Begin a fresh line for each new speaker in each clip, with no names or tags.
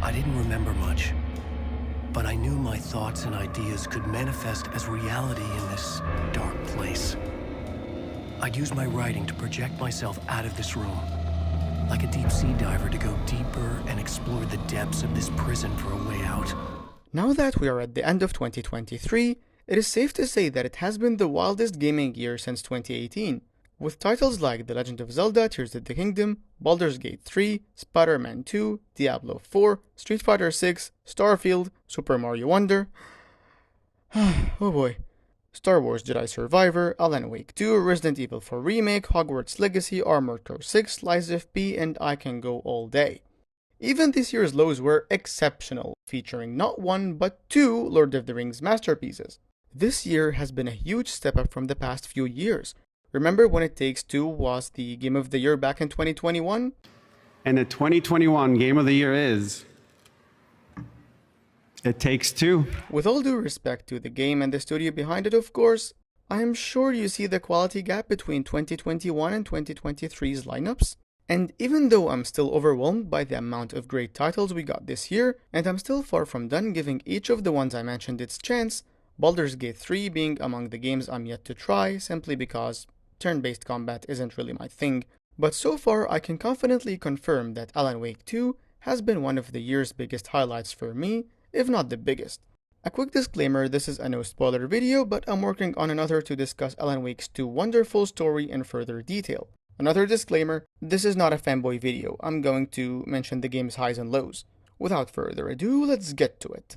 I didn't remember much, but I knew my thoughts and ideas could manifest as reality in this dark place. I'd use my writing to project myself out of this room, like a deep sea diver to go deeper and explore the depths of this prison for a way out.
Now that we are at the end of 2023, it is safe to say that it has been the wildest gaming year since 2018, with titles like The Legend of Zelda Tears of the Kingdom, Baldur's Gate 3, Spider-Man 2, Diablo 4, Street Fighter 6, Starfield, Super Mario Wonder, oh boy, Star Wars Jedi Survivor, Alan Wake 2, Resident Evil 4 Remake, Hogwarts Legacy, Armored Core 6, Lies of P, and I can go all day. Even this year's lows were exceptional, featuring not one but two Lord of the Rings masterpieces. This year has been a huge step up from the past few years. Remember when It Takes Two was the Game of the Year back in 2021?
And the 2021 Game of the Year is It Takes Two.
With all due respect to the game and the studio behind it, of course, I am sure you see the quality gap between 2021 and 2023's lineups. And even though I'm still overwhelmed by the amount of great titles we got this year, and I'm still far from done giving each of the ones I mentioned its chance, Baldur's Gate 3 being among the games I'm yet to try simply because turn-based combat isn't really my thing, but so far I can confidently confirm that Alan Wake 2 has been one of the year's biggest highlights for me, if not the biggest. A quick disclaimer, this is a no spoiler video, but I'm working on another to discuss Alan Wake's 2 wonderful story in further detail. Another disclaimer, this is not a fanboy video, I'm going to mention the game's highs and lows. Without further ado, let's get to it.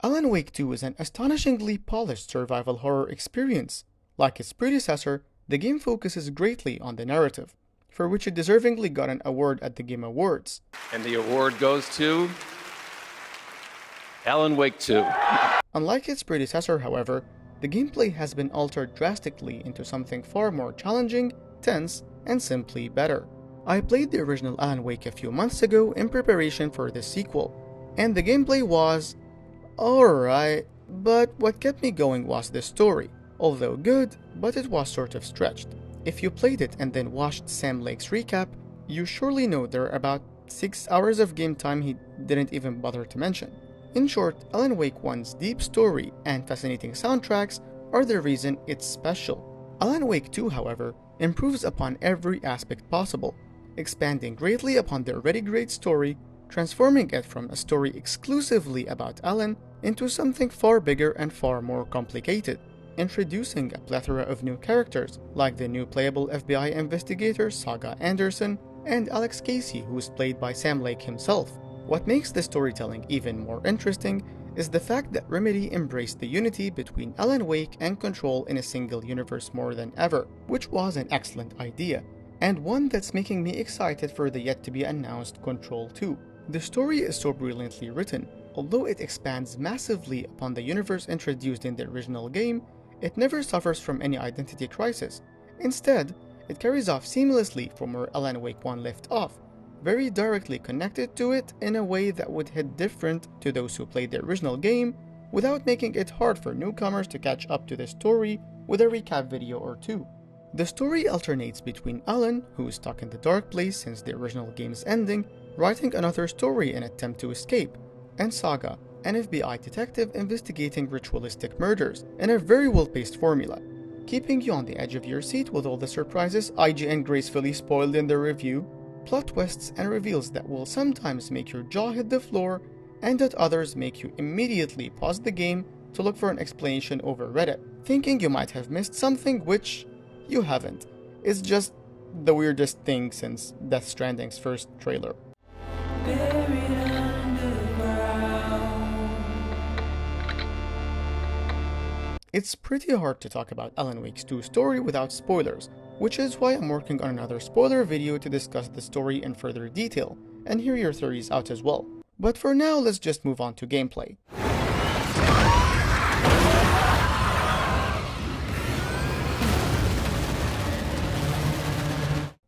Alan Wake 2 is an astonishingly polished survival horror experience. Like its predecessor, the game focuses greatly on the narrative, for which it deservingly got an award at the Game Awards.
And the award goes to Alan Wake 2.
Unlike its predecessor, however, the gameplay has been altered drastically into something far more challenging, tense, and simply better. I played the original Alan Wake a few months ago in preparation for this sequel, and the gameplay was alright, but what kept me going was the story. Although good, but it was sort of stretched. If you played it and then watched Sam Lake's recap, you surely know there are about 6 hours of game time he didn't even bother to mention. In short, Alan Wake 1's deep story and fascinating soundtracks are the reason it's special. Alan Wake 2, however, improves upon every aspect possible, expanding greatly upon the already great story, transforming it from a story exclusively about Alan into something far bigger and far more complicated, introducing a plethora of new characters, like the new playable FBI investigator Saga Anderson and Alex Casey, who is played by Sam Lake himself. What makes the storytelling even more interesting is the fact that Remedy embraced the unity between Alan Wake and Control in a single universe more than ever, which was an excellent idea, and one that's making me excited for the yet-to-be-announced Control 2. The story is so brilliantly written. Although it expands massively upon the universe introduced in the original game, it never suffers from any identity crisis. Instead, it carries off seamlessly from where Alan Wake 1 left off, very directly connected to it in a way that would hit different to those who played the original game, without making it hard for newcomers to catch up to the story with a recap video or two. The story alternates between Alan, who is stuck in the dark place since the original game's ending, writing another story in an attempt to escape, and Saga, an FBI detective investigating ritualistic murders in a very well-paced formula, keeping you on the edge of your seat with all the surprises IGN gracefully spoiled in their review, plot twists and reveals that will sometimes make your jaw hit the floor, and at others make you immediately pause the game to look for an explanation over Reddit, thinking you might have missed something which you haven't. It's just the weirdest thing since Death Stranding's first trailer. It's pretty hard to talk about Alan Wake's 2 story without spoilers, which is why I'm working on another spoiler video to discuss the story in further detail, and hear your theories out as well. But for now, let's just move on to gameplay.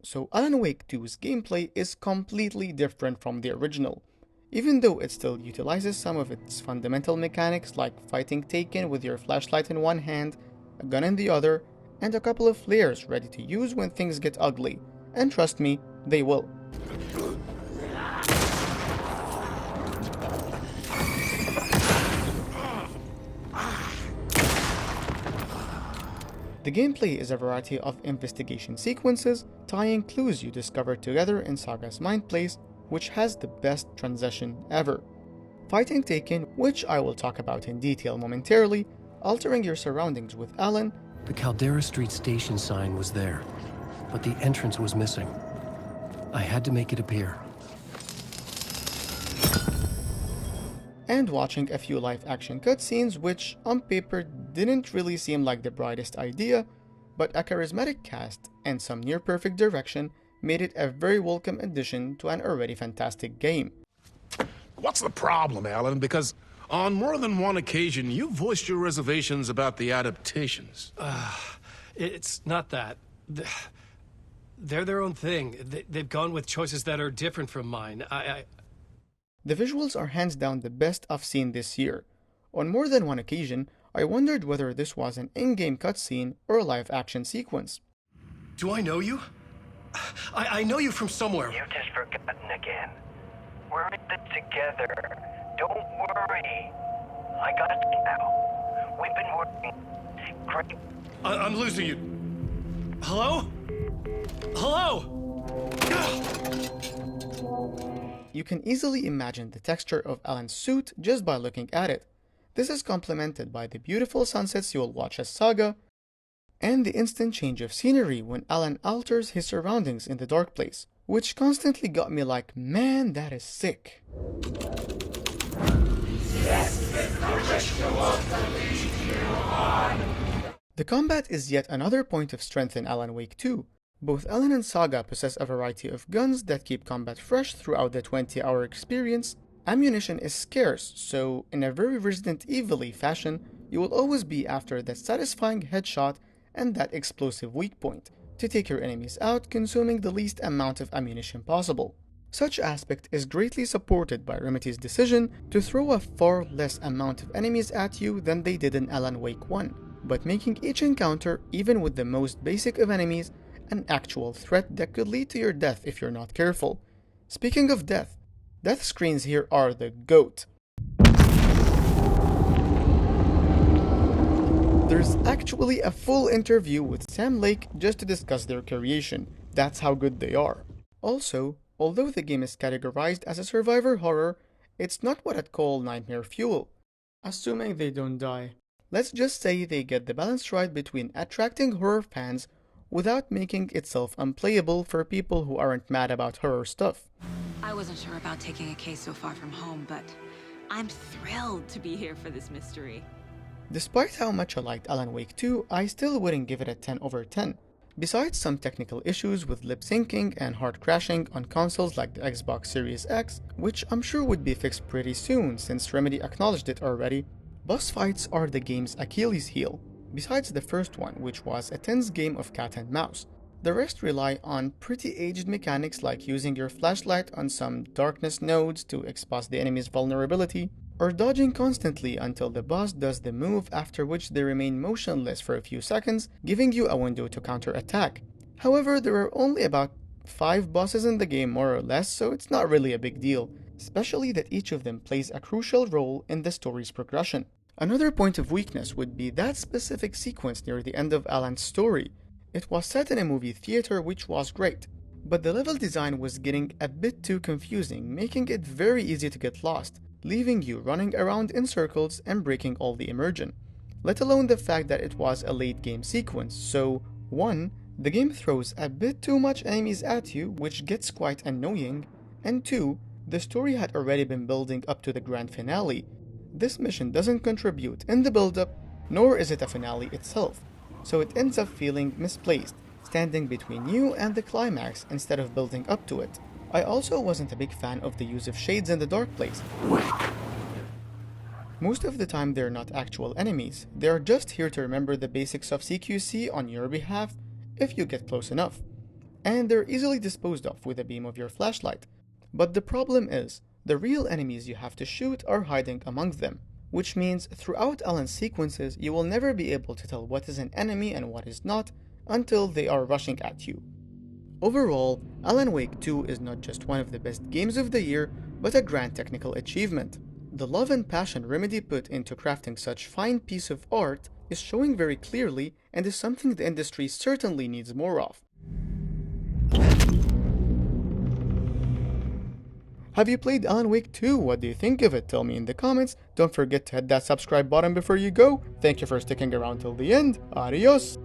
So Alan Wake 2's gameplay is completely different from the original. even though it still utilizes some of its fundamental mechanics like fighting Taken with your flashlight in one hand, a gun in the other, and a couple of flares ready to use when things get ugly, and trust me, they will. The gameplay is a variety of investigation sequences, tying clues you discover together in Saga's Mind Place, which has the best transition ever. Fighting Taken, which I will talk about in detail momentarily, altering your surroundings with Alan.
The Caldera Street station sign was there, but the entrance was missing. I had to make it appear.
And watching a few live-action cutscenes, which on paper didn't really seem like the brightest idea, but a charismatic cast and some near-perfect direction made it a very welcome addition to an already fantastic game.
What's the problem, Alan? Because on more than one occasion, you voiced your reservations about the adaptations.
It's not that. They're their own thing. They've gone with choices that are different from mine.
The visuals are hands down the best I've seen this year. On more than one occasion, I wondered whether this was an in-game cutscene or a live-action sequence.
Do I know you? I know you from somewhere.
You've just forgotten again. We're in it together. Don't worry. I got you now. We've been working great.
I'm losing you. Hello? Hello?
You can easily imagine the texture of Alan's suit just by looking at it. This is complemented by the beautiful sunsets you'll watch as Saga, and the instant change of scenery when Alan alters his surroundings in the dark place, which constantly got me like, man, that is sick. The combat is yet another point of strength in Alan Wake 2. Both Alan and Saga possess a variety of guns that keep combat fresh throughout the 20-hour experience. Ammunition is scarce, so in a very Resident Evil-y fashion, you will always be after that satisfying headshot and that explosive weak point, to take your enemies out, consuming the least amount of ammunition possible. Such aspect is greatly supported by Remedy's decision to throw a far less amount of enemies at you than they did in Alan Wake 1, but making each encounter, even with the most basic of enemies, an actual threat that could lead to your death if you're not careful. Speaking of death screens here are the GOAT. There's actually a full interview with Sam Lake just to discuss their creation. That's how good they are. Also, although the game is categorized as a survivor horror, it's not what I'd call nightmare fuel. Assuming they don't die. Let's just say they get the balance right between attracting horror fans without making itself unplayable for people who aren't mad about horror stuff.
I wasn't sure about taking a case so far from home, but I'm thrilled to be here for this mystery.
Despite how much I liked Alan Wake 2, I still wouldn't give it a 10 over 10. Besides some technical issues with lip syncing and hard crashing on consoles like the Xbox Series X, which I'm sure would be fixed pretty soon since Remedy acknowledged it already, boss fights are the game's Achilles heel. Besides the first one, which was a tense game of cat and mouse, the rest rely on pretty aged mechanics like using your flashlight on some darkness nodes to expose the enemy's vulnerability, or dodging constantly until the boss does the move, after which they remain motionless for a few seconds, giving you a window to counterattack. However, there are only about 5 bosses in the game more or less, so it's not really a big deal, especially that each of them plays a crucial role in the story's progression. Another point of weakness would be that specific sequence near the end of Alan's story. It was set in a movie theater, which was great, but the level design was getting a bit too confusing, making it very easy to get lost, leaving you running around in circles and breaking all the immersion. Let alone the fact that it was a late game sequence, so 1. The game throws a bit too much enemies at you, which gets quite annoying, and 2. The story had already been building up to the grand finale. This mission doesn't contribute in the build-up, nor is it a finale itself, so it ends up feeling misplaced, standing between you and the climax instead of building up to it. I also wasn't a big fan of the use of shades in the dark place. Most of the time they're not actual enemies, they're just here to remember the basics of CQC on your behalf if you get close enough, and they're easily disposed of with a beam of your flashlight. But the problem is, the real enemies you have to shoot are hiding among them, which means throughout Alan's sequences you will never be able to tell what is an enemy and what is not until they are rushing at you. Overall, Alan Wake 2 is not just one of the best games of the year, but a grand technical achievement. The love and passion Remedy put into crafting such fine piece of art is showing very clearly and is something the industry certainly needs more of. Have you played Alan Wake 2? What do you think of it? Tell me in the comments. Don't forget to hit that subscribe button before you go. Thank you for sticking around till the end. Adios!